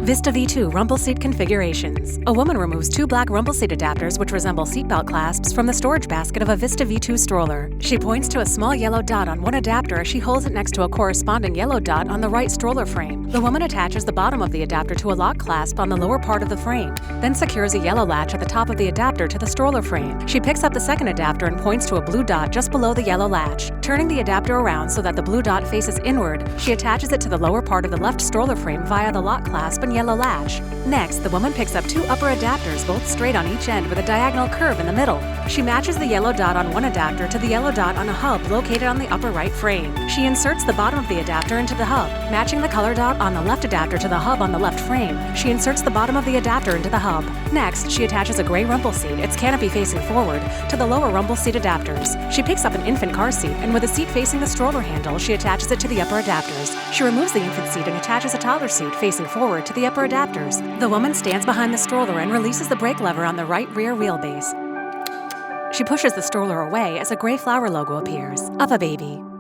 Vista V2 RumbleSeat Configurations. A woman removes two black RumbleSeat adapters which resemble seatbelt clasps from the storage basket of a Vista V2 stroller. She points to a small yellow dot on one adapter as she holds it next to a corresponding yellow dot on the right stroller frame. The woman attaches the bottom of the adapter to a lock clasp on the lower part of the frame, then secures a yellow latch at the top of the adapter to the stroller frame. She picks up the second adapter and points to a blue dot just below the yellow latch. Turning the adapter around so that the blue dot faces inward, she attaches it to the lower part of the left stroller frame via the lock clasp and yellow latch. Next, the woman picks up two upper adapters, both straight on each end with a diagonal curve in the middle. She matches the yellow dot on one adapter to the yellow dot on a hub located on the upper right frame. She inserts the bottom of the adapter into the hub, matching the color dot on the left adapter to the hub on the left frame. She inserts the bottom of the adapter into the hub. Next, she attaches a gray rumble seat, its canopy facing forward, to the lower rumble seat adapters. She picks up an infant car seat, and with a seat facing the stroller handle, she attaches it to the upper adapters. She removes the infant seat and attaches a toddler seat facing forward to the upper adapters. The woman stands behind the stroller and releases the brake lever on the right rear wheelbase. She pushes the stroller away as a gray flower logo appears. UPPAbaby.